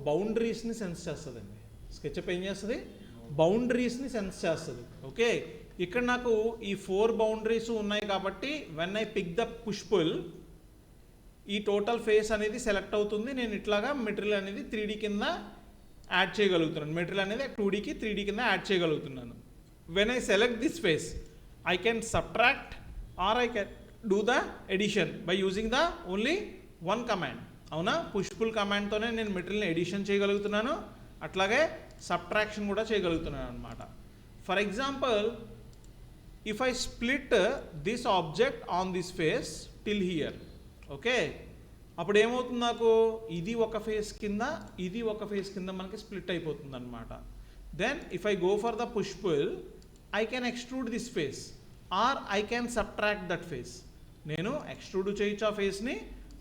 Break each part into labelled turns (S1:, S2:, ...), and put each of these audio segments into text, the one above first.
S1: బౌండరీస్ని sense చేస్తుందండి. SketchUp ఏం చేస్తుంది? బౌండరీస్ని సెన్స్ చేస్తుంది. ఓకే, ఇక్కడ నాకు ఈ 4 బౌండరీస్ ఉన్నాయి కాబట్టి when I pick the push pull ఈ టోటల్ ఫేస్ అనేది సెలెక్ట్ అవుతుంది. నేను ఇట్లాగా మెటీరియల్ అనేది 3D కింద యాడ్ చేయగలుగుతున్నాను. మెటీరియల్ అనేది 2Dకి 3D కింద యాడ్ చేయగలుగుతున్నాను. When I select this face I can subtract or I can do the addition by using the only 1 command. అవునా, పుష్ పుల్ కమాండ్తోనే నేను మెటీరియల్ని ఎడిషన్ చేయగలుగుతున్నాను, అట్లాగే సబ్ట్రాక్షన్ కూడా చేయగలుగుతున్నాను అనమాట. For example, if I split this object on this face till here, okay, అప్పుడు ఏమవుతుంది? నాకు ఇది ఒక ఫేస్ కింద, ఇది ఒక ఫేస్ కింద మనకి స్ప్లిట్ అయిపోతుంది అనమాట. Then if I go for the push pull I can extrude this face or I can subtract that face. నేను ఎక్స్ట్రూడ్ చేయొచ్చు ఆ ఫేస్ని,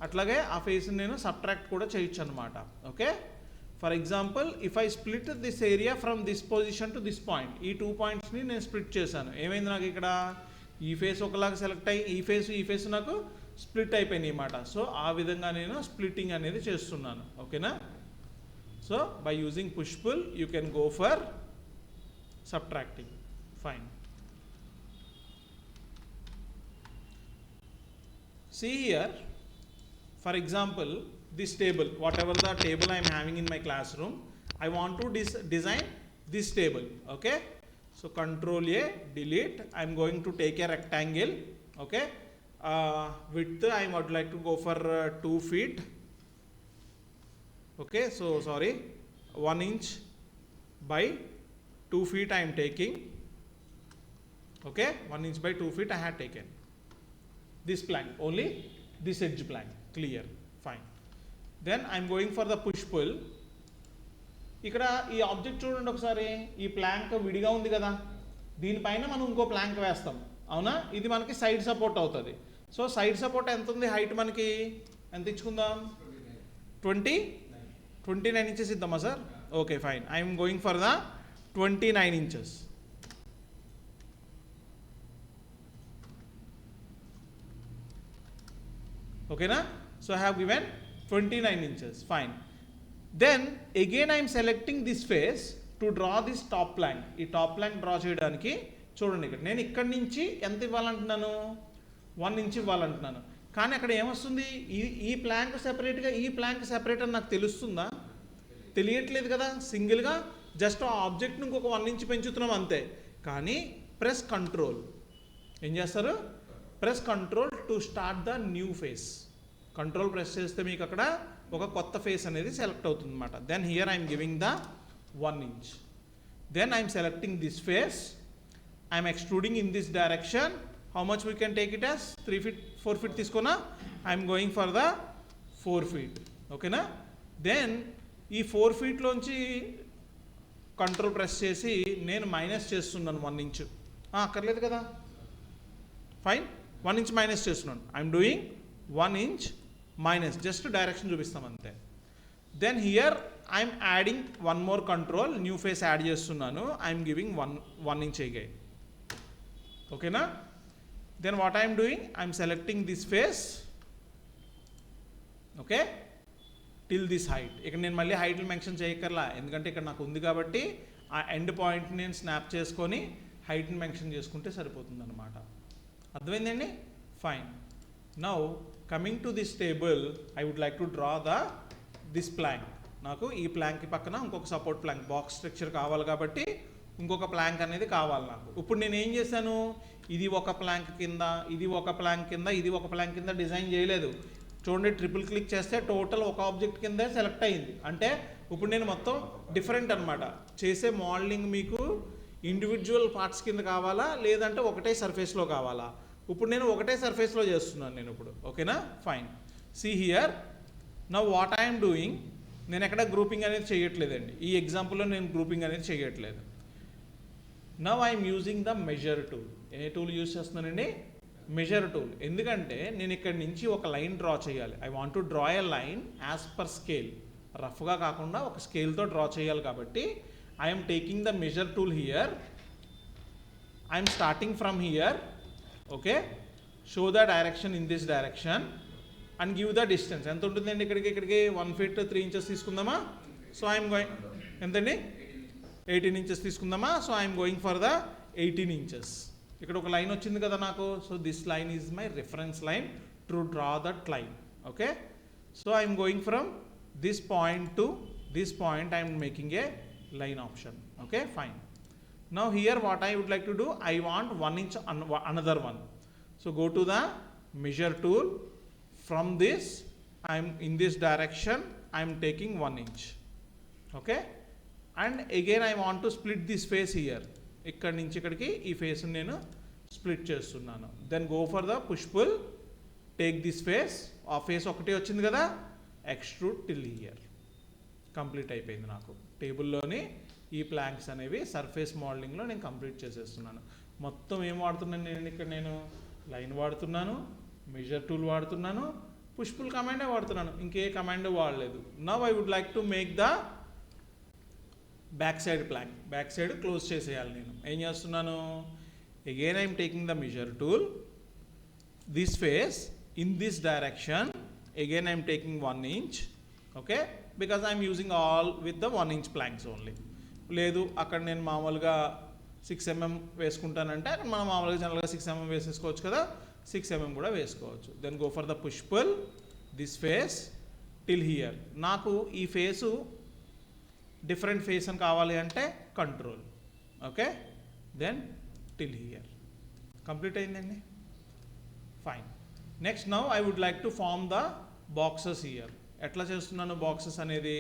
S1: అట్లాగే ఆ ఫేస్ని నేను సబ్ట్రాక్ట్ కూడా చేయొచ్చు అనమాట. Okay, for example if I split this area from this position to this point, ఈ 2 పాయింట్స్ని నేను స్ప్లిట్ చేశాను. ఏమైంది? నాకు ఇక్కడ ఈ ఫేస్ ఒకలాగా సెలెక్ట్ అయ్యి ఈ ఫేస్ నాకు స్ప్లిట్ అయిపోయినాయి అన్నమాట. సో ఆ విధంగా నేను స్ప్లిట్టింగ్ అనేది చేస్తున్నాను. ఓకేనా? So by using push pull you can go for subtracting. Fine. See here, for example, this table, whatever the table I am having in my classroom, I want to design this table. Okay, so Control A, delete. I am going to take a rectangle. Okay, width I would like to go for 2 feet. Okay, so sorry, 1 inch by 2 feet I am taking. Okay, 1 inch by 2 feet I had taken. This plank, only this edge plank, clear, fine. Then I am going for the push pull. ఇక్కడ ఈ object చూడండి ఒకసారి, ఈ Planck విడిగా ఉంది కదా, దీనిపైన మనం ఇంకో ప్లాంక్ వేస్తాం. అవునా, ఇది మనకి సైడ్ సపోర్ట్ అవుతుంది. సో సైడ్ సపోర్ట్ ఎంత ఉంది? హైట్ మనకి ఎంత ఇచ్చుకుందాం? 29 ఇంచెస్ ఇద్దామా sir? Okay, fine. I'm going for the 29 inches. ఓకేనా? So I have given 29 inches. Fine. Then again I am selecting this face to draw this top plank. ఈ top Planck draw చేయడానికి చూడండి, ఇక్కడ నేను ఇక్కడి నుంచి ఎంత ఇవ్వాలంటున్నాను? 1 inch ఇవ్వాలంటున్నాను. కానీ అక్కడ ఏమొస్తుంది? ఈ ప్లాంక్ సెపరేట్గా, ఈ ప్లాంక్ సెపరేట్ అని నాకు తెలుస్తుందా? తెలియట్లేదు కదా. సింగిల్గా జస్ట్ ఆ ఆబ్జెక్ట్ని ఇంకొక 1 inch పెంచుతున్నాం అంతే. కానీ ప్రెస్ కంట్రోల్, ఏం చేస్తారు? Press control to start the new face. Control press చేస్తే మీకు అక్కడ ఒక కొత్త ఫేస్ అనేది సెలెక్ట్ అవుతుంది అనమాట. Then here I'm giving the 1 inch. Then I'm selecting this face, I'm extruding in this direction. How much we can take it as? 3 feet 4 feet తీసుకున్నా. ఐఎమ్ గోయింగ్ ఫర్ ద 4 feet. ఓకేనా? దెన్ ఈ 4 feetలోంచి control press చేసి నేను minus చేస్తున్నాను 1 inch. అక్కర్లేదు కదా. ఫైన్, 1 inch మైనస్ చేస్తున్నాను. I'm doing 1 inch minus, just direction చూపిస్తాం అంతే. Then here I'm adding 1 more control, new face add చేస్తున్నాను. I'm giving 1 inch again. ఓకేనా? Then what I'm doing, I'm selecting this face. Okay, till this height. ఇక్కడ నేను మళ్ళీ హైట్లు mention చేయక్కర్లా, ఎందుకంటే ఇక్కడ నాకు ఉంది కాబట్టి ఆ ఎండ్ పాయింట్ని నేను స్నాప్ చేసుకొని హైట్ని మెన్షన్ చేసుకుంటే సరిపోతుంది అనమాట. అర్థమైందండి? Fine. Now coming to this table I would like to draw this plank. నాకు ఈ ప్లాంక్ పక్కన ఇంకొక సపోర్ట్ ప్లాంక్, బాక్స్ స్ట్రక్చర్ కావాలి కాబట్టి ఇంకొక ప్లాంక్ అనేది కావాలి నాకు. ఇప్పుడు నేను ఏం చేశాను? ఇది ఒక ప్లాంక్ కింద, ఇది ఒక ప్లాంక్ కింద, ఇది ఒక ప్లాంక్ కింద డిజైన్ చేయలేదు. చూడండి, ట్రిపుల్ క్లిక్ చేస్తే టోటల్ ఒక ఆబ్జెక్ట్ కింద సెలెక్ట్ అయింది. అంటే ఇప్పుడు నేను మొత్తం డిఫరెంట్ అనమాట. చేసే మోడలింగ్ మీకు ఇండివిజువల్ పార్ట్స్ కింద కావాలా, లేదంటే ఒకటే సర్ఫేస్లో కావాలా? ఇప్పుడు నేను ఒకటే సర్ఫేస్లో చేస్తున్నాను నేను ఇప్పుడు. ఓకేనా? Fine. See here, now what I'm doing, నేను ఎక్కడ గ్రూపింగ్ అనేది చేయట్లేదండి. ఈ ఎగ్జాంపుల్లో నేను గ్రూపింగ్ అనేది చేయట్లేదు. Now I'm using the measure tool. ఏ టూల్ యూజ్ చేస్తున్నానండి? Measure tool. ఎందుకంటే నేను ఇక్కడ నుంచి ఒక లైన్ డ్రా చేయాలి. I want to draw a line as per scale, రఫ్గా కాకుండా ఒక స్కేల్తో డ్రా చేయాలి కాబట్టి I'm taking the measure tool here. I'm starting from here. Okay, show the direction in this direction and give the distance. ఎంత ఉంటుందండి? ఇక్కడికి 1 feet 3 inches తీసుకుందామా? సో ఐఎమ్ గోయింగ్ ఎంతండి 18 ఇంచెస్ తీసుకుందామా. So I'm going for the 18 inches. ఇక్కడ ఒక line వచ్చింది కదా నాకు. So this line is my reference line to draw that line. Okay, so I'm going from this point to this point I am making a line option. Okay, fine. Now here what I would like to do, I want 1 inch another one. So go to the measure tool. From this I am in this direction I am taking 1 inch. Okay, and again I want to split this face here. ikkadi nunchi ikkadiki ee face ni nenu split chestunnanu. Then go for the push pull, take this face, aa face okate vachindi kada, extrude till here. Complete అయిపోయింది నాకు. టేబుల్లోని ఈ planks అనేవి surface మోడలింగ్లో నేను complete చేసేస్తున్నాను. మొత్తం ఏం వాడుతున్నాను నేను ఇక్కడ, నేను లైన్ వాడుతున్నాను, మెజర్ టూల్ వాడుతున్నాను, పుష్ పుల్ కమాండే వాడుతున్నాను, ఇంకే కమాండ్ వాడలేదు. Now I would like to make the back side plank. Back side close చేసేయాలి. నేను ఏం చేస్తున్నాను, again I'm taking the measure tool, this face in this direction, again I'm taking 1 inch. Okay, because I'm using all with the 1 inch planks only. లేదు అక్కడ నేను మామూలుగా 6 mm వేసుకుంటానంటే అక్కడ మనం మామూలుగా జనరల్గా 6 mm వేసేసుకోవచ్చు కదా, 6 mm కూడా వేసుకోవచ్చు. Then go for the push pull, this face till here. నాకు ఈ ఫేసు డిఫరెంట్ ఫేస్ అని కావాలి అంటే control. Okay, then till here. Complete అయిందండి. Fine. Next now I would like to form the boxes here. ఎట్లా చేస్తున్నాను బాక్సెస్ అనేది,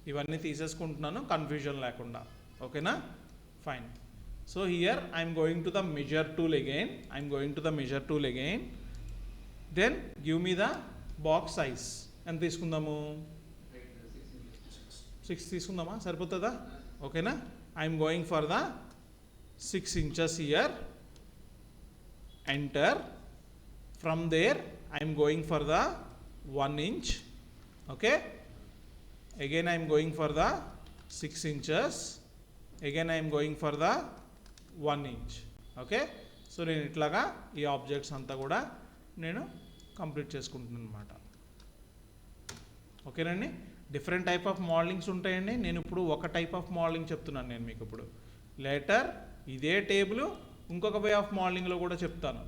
S1: ఇవన్నీ తీసేసుకుంటున్నాను కన్ఫ్యూజన్ లేకుండా. ఓకేనా, fine. So here I'm going to the measure tool again. Then give me the box size. ఎంత తీసుకుందాము, 6 తీసుకుందామా, సరిపోతుందా? ఓకేనా, I'm going for the 6 inches here. Enter. From there I'm going for the 1 inch. Okay, again I am going for the 6 inches, again I am going for the 1 inch. Okay, so నేను ఇట్లాగా ఈ objects అంతా కూడా నేను complete చేసుకుంటున్నాను అనమాట. ఓకేనండి, different type of modellings ఉంటాయండి. నేను ఇప్పుడు ఒక టైప్ ఆఫ్ మోడలింగ్ చెప్తున్నాను నేను మీకు. ఇప్పుడు లేటర్ ఇదే టేబుల్ ఇంకొక వే ఆఫ్ మోడలింగ్లో కూడా చెప్తాను.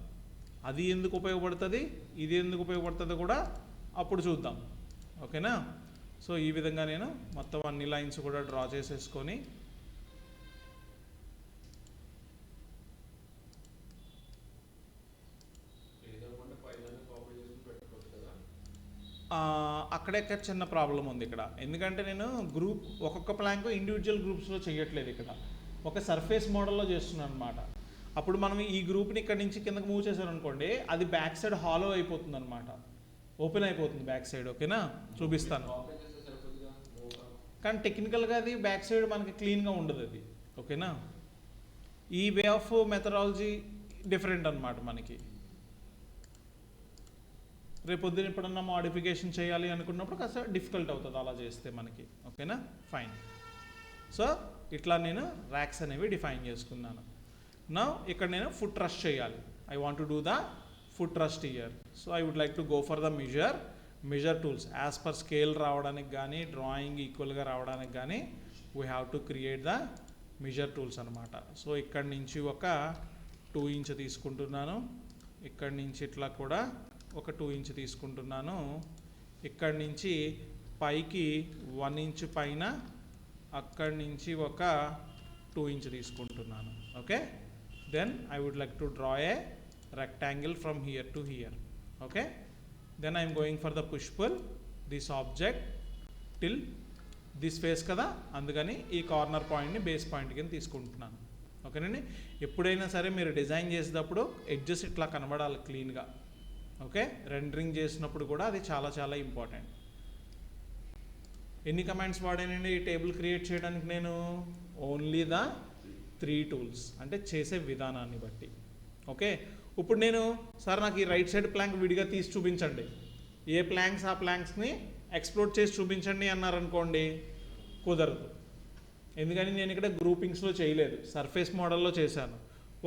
S1: అది ఎందుకు ఉపయోగపడుతుంది, ఇది ఎందుకు ఉపయోగపడుతుందో కూడా అప్పుడు చూద్దాం. ఓకేనా, సో ఈ విధంగా నేను మొత్తం అన్ని లైన్స్ కూడా డ్రా చేసేసుకొని అక్కడే చిన్న ప్రాబ్లం ఉంది ఇక్కడ. ఎందుకంటే నేను గ్రూప్ ఒక్కొక్క ప్లాంక్ ఇండివిజువల్ గ్రూప్స్లో చేయట్లేదు, ఇక్కడ ఒక సర్ఫేస్ మోడల్లో చేస్తున్నాను అనమాట. అప్పుడు మనం ఈ గ్రూప్ని ఇక్కడి నుంచి కిందకి మూవ్ చేశారనుకోండి, అది బ్యాక్ సైడ్ హాలో అయిపోతుంది అనమాట, ఓపెన్ అయిపోతుంది బ్యాక్ సైడ్. ఓకేనా, చూపిస్తాను. కానీ టెక్నికల్గా అది బ్యాక్ సైడ్ మనకి క్లీన్గా ఉండదు అది. ఓకేనా, ఈ వే ఆఫ్ మెథడాలజీ డిఫరెంట్ అనమాట మనకి. రేపు పొద్దున ఎప్పుడన్నా మోడిఫికేషన్ చేయాలి అనుకున్నప్పుడు కాస్త డిఫికల్ట్ అవుతుంది అలా చేస్తే మనకి. ఓకేనా, ఫైన్. సో ఇట్లా నేను ర్యాక్స్ అనేవి డిఫైన్ చేసుకున్నాను. నా ఇక్కడ నేను ఫుట్ ట్రస్ట్ చేయాలి. I want to do the foot trust here. So I would like to go for the measure tools. As per scale రావడానికి కానీ, డ్రాయింగ్ ఈక్వల్గా రావడానికి కానీ we have to create the measure tools అనమాట. So ఇక్కడి నుంచి ఒక 2 inch తీసుకుంటున్నాను, ఇక్కడి నుంచి ఇట్లా కూడా ఒక 2 inch తీసుకుంటున్నాను, ఇక్కడి నుంచి పైకి 1 inch పైన, అక్కడి నుంచి ఒక 2 inch తీసుకుంటున్నాను. Okay, then I would like to draw a rectangle from here to here. Okay, then I am going for the push pull this object till this face కదా, అందుకని ఈ కార్నర్ పాయింట్ని బేస్ పాయింట్ కింద తీసుకుంటున్నాను. ఓకేనండి, ఎప్పుడైనా సరే మీరు డిజైన్ చేసేటప్పుడు ఎడ్జెస్ ఇట్లా కనబడాలి క్లీన్గా. ఓకే, రెండరింగ్ చేసినప్పుడు కూడా అది చాలా చాలా ఇంపార్టెంట్. ఎన్ని కమాండ్స్ వాడానండి ఈ టేబుల్ క్రియేట్ చేయడానికి నేను? ఓన్లీ ద 3 tools, అంటే చేసే విధానాన్ని బట్టి. ఓకే, ఇప్పుడు నేను సార్ నాకు ఈ రైట్ సైడ్ ప్లాంక్ విడిగా తీసి చూపించండి, ఏ ప్లాంక్స్ ఆ ప్లాంక్స్ని ఎక్స్ప్లోర్ చేసి చూపించండి అన్నారనుకోండి, కుదరదు. ఎందుకని నేను ఇక్కడ గ్రూపింగ్స్లో చేయలేదు, సర్ఫేస్ మోడల్లో చేశాను.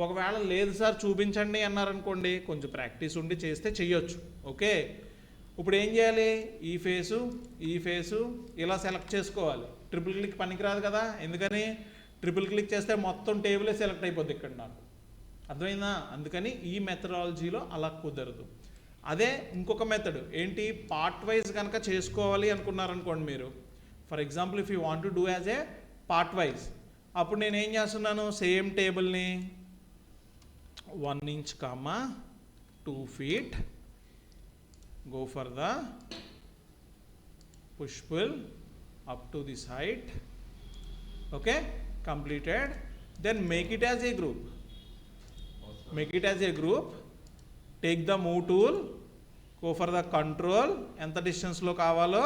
S1: ఒకవేళ లేదు సార్ చూపించండి అన్నారనుకోండి, కొంచెం ప్రాక్టీస్ ఉండి చేస్తే చెయ్యొచ్చు. ఓకే, ఇప్పుడు ఏం చేయాలి, ఈ ఫేసు ఇలా సెలెక్ట్ చేసుకోవాలి. ట్రిపుల్ క్లిక్ పనికిరాదు కదా, ఎందుకని ట్రిపుల్ క్లిక్ చేస్తే మొత్తం టేబులే సెలెక్ట్ అయిపోద్ది ఇక్కడ నాకు, అర్థమైందా? అందుకని ఈ మెథడాలజీలో అలా కుదరదు. అదే ఇంకొక మెథడ్ ఏంటి, పార్ట్ వైజ్ కనుక చేసుకోవాలి అనుకున్నారనుకోండి మీరు, for example if you want to do as a part wise, అప్పుడు నేను ఏం చేస్తున్నాను, same టేబుల్ని 1 inch, 2 feet, go for the push pull up to this height, okay, completed. Then make it as a group, take the move tool, go for the control, ఎంత డిస్టెన్స్లో కావాలో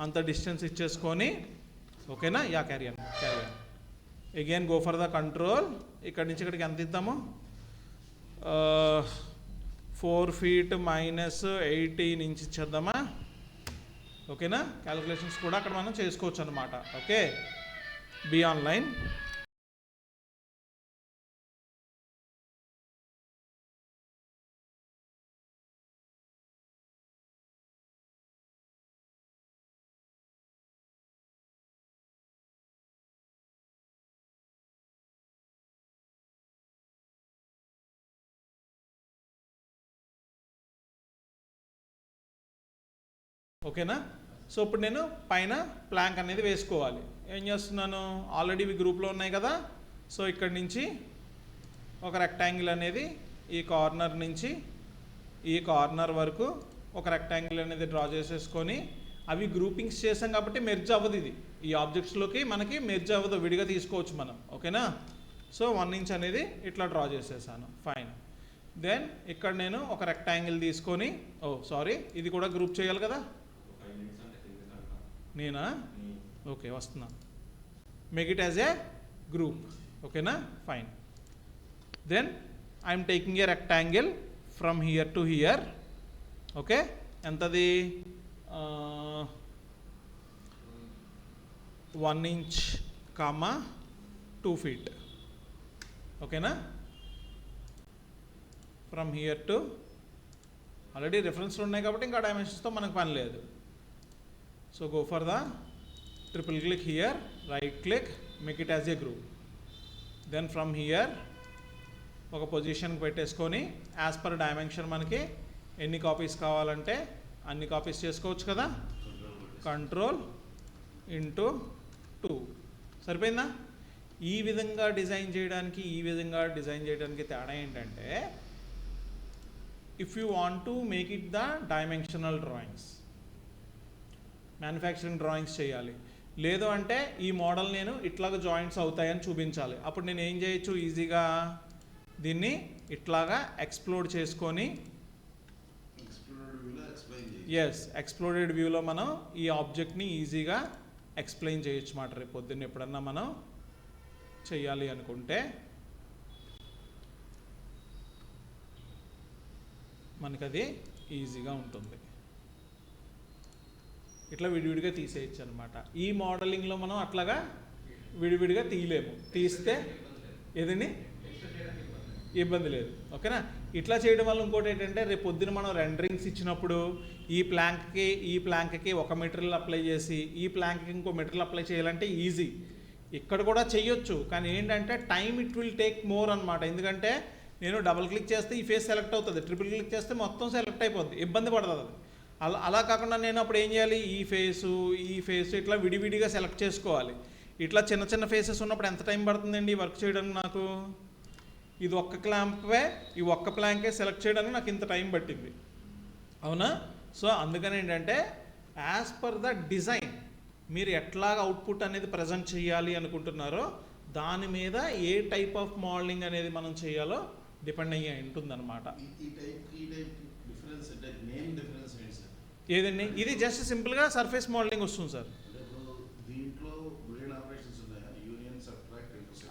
S1: అంత distance ఇచ్చేసుకొని, ఓకేనా? Yeah carry on. Again go for the control, ఇక్కడి నుంచి ఇక్కడికి ఎంత ఇద్దాము, 4 feet -18 inch ఇచ్చేద్దామా, ఓకేనా? క్యాలిక్యులేషన్స్ కూడా అక్కడ మనం చేసుకోవచ్చు అనమాట. Okay, be online. ఓకేనా? సో ఇప్పుడు నేను పైన ప్లాంక్ అనేది వేసుకోవాలి. ఏం చేస్తున్నాను, ఆల్రెడీ ఇవి గ్రూప్లో ఉన్నాయి కదా, సో ఇక్కడి నుంచి ఒక రెక్టాంగిల్ అనేది ఈ కార్నర్ నుంచి ఈ కార్నర్ వరకు ఒక రెక్టాంగిల్ అనేది డ్రా చేసేసుకొని, అవి గ్రూపింగ్స్ చేసాం కాబట్టి మెర్జ్ అవ్వదు, ఇది ఈ ఆబ్జెక్ట్స్లోకి మనకి మెర్జ్ అవ్వదు, విడిగా తీసుకోవచ్చు మనం, ఓకేనా? సో 1 inch అనేది ఇట్లా డ్రా చేసేసాను, ఫైన్. దెన్ ఇక్కడ నేను ఒక రెక్టాంగిల్ తీసుకొని, ఇది కూడా గ్రూప్ చేయాలి కదా, నేనా? ఓకే, వస్తున్నా. Make it as a group, ఓకేనా? Fine. Then I'm taking a rectangle from here to here, okay? ఎంతది, 1 inch, 2 feet, ఓకేనా? ఫ్రమ్ హియర్ టు, ఆల్రెడీ రెఫరెన్స్లు ఉన్నాయి కాబట్టి ఇంకా డైమెన్షన్స్తో మనకు పని లేదు. So go for the triple click here, right click, make it as a group. Then from here ఒక పొజిషన్కి పెట్టేసుకొని యాజ్ పర్ డైమెన్షన్ మనకి ఎన్ని కాపీస్ కావాలంటే అన్ని కాపీస్ చేసుకోవచ్చు కదా, కంట్రోల్ ఇంటూ 2, సరిపోయిందా? ఈ విధంగా డిజైన్ చేయడానికి తేడా ఏంటంటే, if you want to make it the dimensional drawings, manufacturing drawings చేయాలి, లేదు అంటే ఈ మోడల్ నేను ఇట్లాగా జాయింట్స్ అవుతాయని చూపించాలి, అప్పుడు నేను ఏం చేయొచ్చు, ఈజీగా దీన్ని ఇట్లాగా ఎక్స్ప్లోడ్ చేసుకొని, ఎక్స్ప్లోడెడ్ వ్యూలో మనం ఈ ఆబ్జెక్ట్ని ఈజీగా ఎక్స్ప్లెయిన్ చేయొచ్చు మాట. రేపు పొద్దున్న ఎప్పుడన్నా మనం చెయ్యాలి అనుకుంటే మనకది ఈజీగా ఉంటుంది. ఇట్లా విడివిడిగా తీసేయచ్చు అనమాట. ఈ మోడలింగ్లో మనం అట్లాగా విడివిడిగా తీయలేము, తీస్తే ఏదండి ఇబ్బంది లేదు, ఓకేనా? ఇట్లా చేయడం వల్ల ఇంకోటి ఏంటంటే, రేపు పొద్దున మనం రెండరింగ్స్ ఇచ్చినప్పుడు ఈ ప్లాంక్కి ఒక మెటీరియల్ అప్లై చేసి ఈ ప్లాంక్కి ఇంకో మెటీరియల్ అప్లై చేయాలంటే ఈజీ, ఇక్కడ కూడా చెయ్యొచ్చు, కానీ ఏంటంటే ఇట్ విల్ టేక్ మోర్ అనమాట. ఎందుకంటే నేను డబుల్ క్లిక్ చేస్తే ఈ ఫేస్ సెలెక్ట్ అవుతుంది, ట్రిపుల్ క్లిక్ చేస్తే మొత్తం సెలెక్ట్ అయిపోద్ది, ఇబ్బంది పడుతుంది అది. అలా కాకుండా నేను అప్పుడు ఏం చేయాలి, ఈ ఫేసు ఇట్లా విడివిడిగా సెలెక్ట్ చేసుకోవాలి. ఇట్లా చిన్న ఫేసెస్ ఉన్నప్పుడు ఎంత టైం పడుతుందండి ఈ వర్క్ చేయడానికి నాకు? ఇది ఈ ఒక్క ప్లాంకే సెలెక్ట్ చేయడానికి నాకు ఇంత టైం పట్టింది, అవునా? సో అందుకని ఏంటంటే యాజ్ పర్ ద డిజైన్ మీరు ఎట్లాగా అవుట్పుట్ అనేది ప్రజెంట్ చేయాలి అనుకుంటున్నారో దాని మీద ఏ టైప్ ఆఫ్ మోడలింగ్ అనేది మనం చేయాలో డిపెండ్ అయ్యి ఉంటుందన్నమాట. ఏదండి, ఇది జస్ట్ సింపుల్గా సర్ఫేస్ మోడలింగ్ వస్తుంది సార్.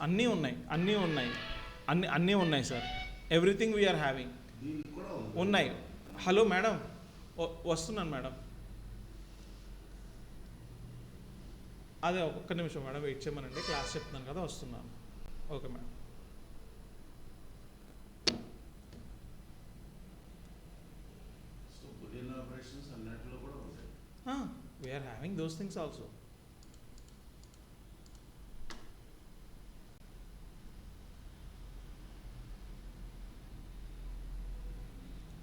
S1: అన్నీ ఉన్నాయి సార్, ఎవ్రీథింగ్ వీఆర్ హ్యావింగ్ ఉన్నాయి. హలో మేడం, వస్తున్నాను మేడం, అదే ఒక్క నిమిషం మేడం వెయిట్ చేయమనండి, క్లాస్ చెప్తున్నాను కదా, వస్తున్నాను. Okay madam.
S2: Boolean operations and
S1: those things also.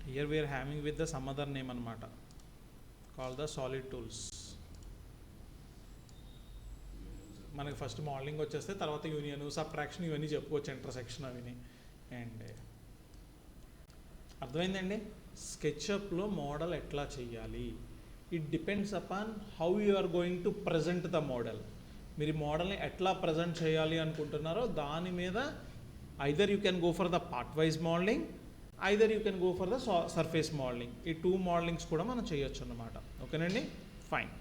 S1: Here we are having with the some other name anamata called the solid tools. మనకి ఫస్ట్ మోడలింగ్ వచ్చేస్తే తర్వాత యూనియన్, సబ్ట్రాక్షన్ ఇవన్నీ చెప్పుకోవచ్చు, ఇంటర్సెక్షన్ అవిని. అండ్ అర్థమైందండి. స్కెచ్అప్లో మోడల్ ఎట్లా చేయాలి, it depends upon how you are going to present the model. మీరు మోడల్ని ఎట్లా ప్రజెంట్ చేయాలి అనుకుంటున్నారో దాని మీద either you can go for the part wise modelling, either you can go for the surface modelling. ఈ 2 మోడలింగ్స్ కూడా మనం చేయొచ్చు అన్నమాట. ఓకేనండి, ఫైన్.